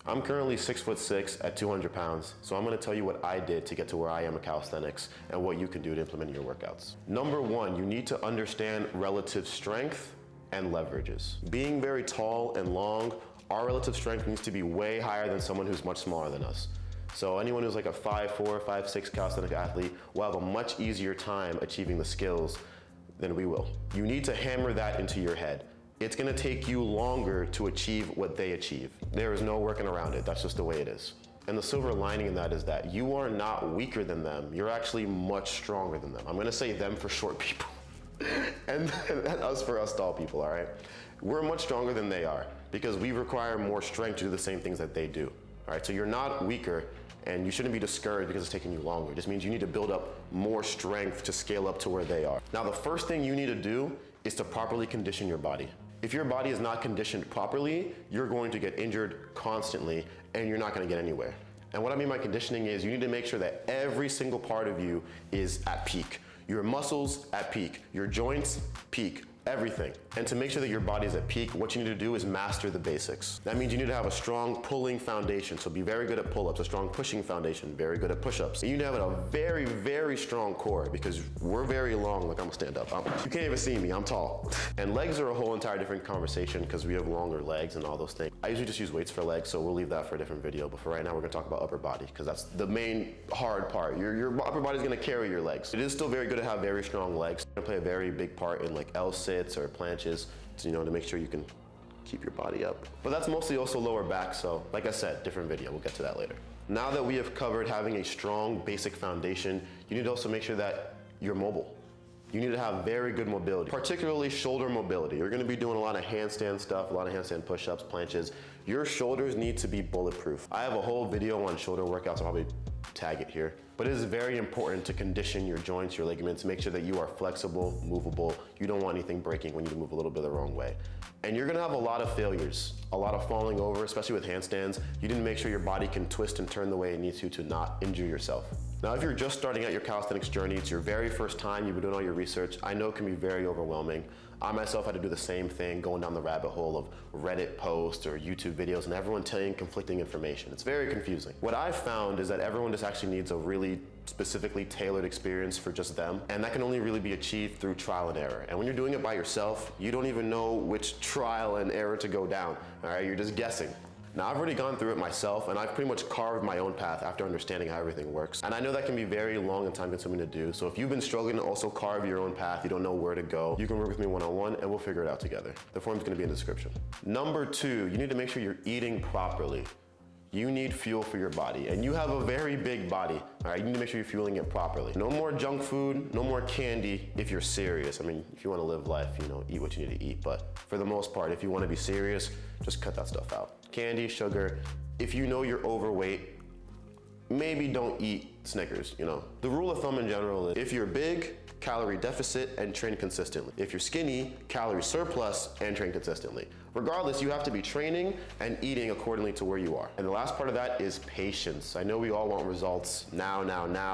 I'm currently 6'6" at 200 pounds, so I'm gonna tell you what I did to get to where I am in calisthenics and what you can do to implement in your workouts. Number one, you need to understand relative strength and leverages. Being very tall and long, our relative strength needs to be way higher than someone who's much smaller than us. So anyone who's like a 5'4", 5'6" calisthenic athlete will have a much easier time achieving the skills than we will. You need to hammer that into your head. It's gonna take you longer to achieve what they achieve. There is no working around it. That's just the way it is. And the silver lining in that is that you are not weaker than them. You're actually much stronger than them. I'm gonna say them for short people and us for us tall people, all right? We're much stronger than they are because we require more strength to do the same things that they do, all right? So you're not weaker, and you shouldn't be discouraged because it's taking you longer. It just means you need to build up more strength to scale up to where they are. Now, the first thing you need to do is to properly condition your body. If your body is not conditioned properly, you're going to get injured constantly and you're not gonna get anywhere. And what I mean by conditioning is you need to make sure that every single part of you is at peak. Your muscles at peak, your joints peak, everything. And to make sure that your body is at peak, what you need to do is master the basics. That means you need to have a strong pulling foundation, so be very good at pull-ups, a strong pushing foundation, very good at push-ups. You need to have a very, very strong core because we're very long. Look, I'm gonna stand up. You can't even see me, I'm tall. And legs are a whole entire different conversation because we have longer legs and all those things. I usually just use weights for legs, so we'll leave that for a different video. But for right now, we're gonna talk about upper body because that's the main hard part. Your upper body's gonna carry your legs. It is still very good to have very strong legs. It's gonna play a very big part in like L-sits or planches, to make sure you can keep your body up. But that's mostly also lower back, so like I said, different video, we'll get to that later. Now that we have covered having a strong basic foundation, you need to also make sure that you're mobile. You need to have very good mobility, particularly shoulder mobility. You're gonna be doing a lot of handstand stuff, a lot of handstand push-ups, planches. Your shoulders need to be bulletproof. I have a whole video on shoulder workouts, I'll probably tag it here. But it is very important to condition your joints, your ligaments, make sure that you are flexible, movable. You don't want anything breaking when you move a little bit the wrong way. And you're gonna have a lot of failures, a lot of falling over, especially with handstands. You need to make sure your body can twist and turn the way it needs to not injure yourself. Now, if you're just starting out your calisthenics journey, it's your very first time, you've been doing all your research, I know it can be very overwhelming. I myself had to do the same thing, going down the rabbit hole of Reddit posts or YouTube videos and everyone telling conflicting information. It's very confusing. What I've found is that everyone just actually needs a really specifically tailored experience for just them, and that can only really be achieved through trial and error. And when you're doing it by yourself, you don't even know which trial and error to go down, all right? You're just guessing. Now, I've already gone through it myself, and I've pretty much carved my own path after understanding how everything works. And I know that can be very long and time-consuming to do, so if you've been struggling to also carve your own path, you don't know where to go, you can work with me one-on-one, and we'll figure it out together. The form's gonna be in the description. Number two, you need to make sure you're eating properly. You need fuel for your body, and you have a very big body, all right? You need to make sure you're fueling it properly. No more junk food, no more candy if you're serious. I mean, if you wanna live life, eat what you need to eat, but for the most part, if you wanna be serious, just cut that stuff out. Candy, sugar, if you know you're overweight, maybe don't eat Snickers, The rule of thumb in general is if you're big, calorie deficit and train consistently. If you're skinny, calorie surplus and train consistently. Regardless, you have to be training and eating accordingly to where you are. And the last part of that is patience. I know we all want results now.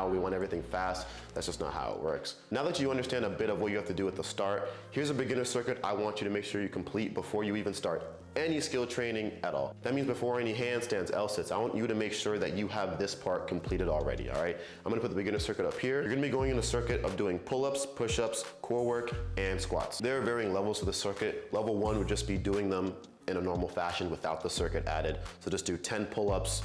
We want everything fast. That's just not how it works. Now that you understand a bit of what you have to do at the start, here's a beginner circuit I want you to make sure you complete before you even start any skill training at all. That means before any handstands, L-sits, I want you to make sure that you have this part completed already, all right? I'm gonna put the beginner circuit up here. You're gonna be going in a circuit of doing pull-ups, push-ups, core work, and squats. There are varying levels to the circuit. Level one would just be doing them in a normal fashion without the circuit added. So just do 10 pull-ups,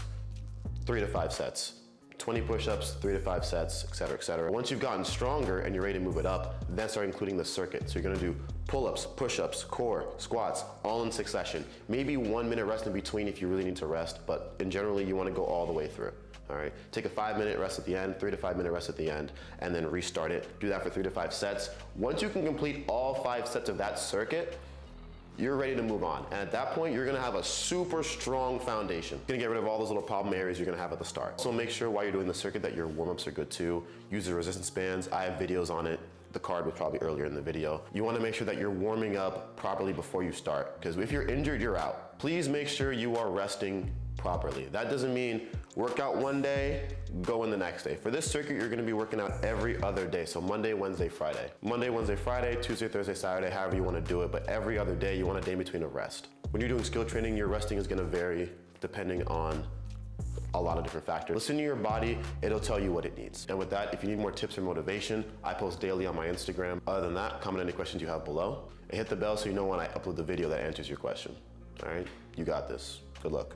3 to 5 sets. 20 push-ups, 3 to 5 sets, et cetera, et cetera. Once you've gotten stronger and you're ready to move it up, then start including the circuit. So you're gonna do pull-ups, push-ups, core, squats, all in succession. Maybe 1 minute rest in between if you really need to rest, but in generally you wanna go all the way through. All right, take a 5-minute rest at the end, 3 to 5 minute rest at the end, and then restart it. Do that for 3 to 5 sets. Once you can complete all 5 sets of that circuit, you're ready to move on. And at that point, you're gonna have a super strong foundation. You're gonna get rid of all those little problem areas you're gonna have at the start. So make sure while you're doing the circuit that your warm-ups are good too. Use the resistance bands. I have videos on it. The card was probably earlier in the video. You wanna make sure that you're warming up properly before you start, because if you're injured, you're out. Please make sure you are resting properly. That doesn't mean work out one day, go in the next day. For this circuit, you're gonna be working out every other day. So Monday, Wednesday, Friday. Monday, Wednesday, Friday, Tuesday, Thursday, Saturday, however you wanna do it, but every other day you want a day in between a rest. When you're doing skill training, your resting is gonna vary depending on a lot of different factors. Listen to your body, it'll tell you what it needs. And with that, if you need more tips or motivation, I post daily on my Instagram. Other than that, comment any questions you have below and hit the bell so you know when I upload the video that answers your question. All right, you got this. Good luck.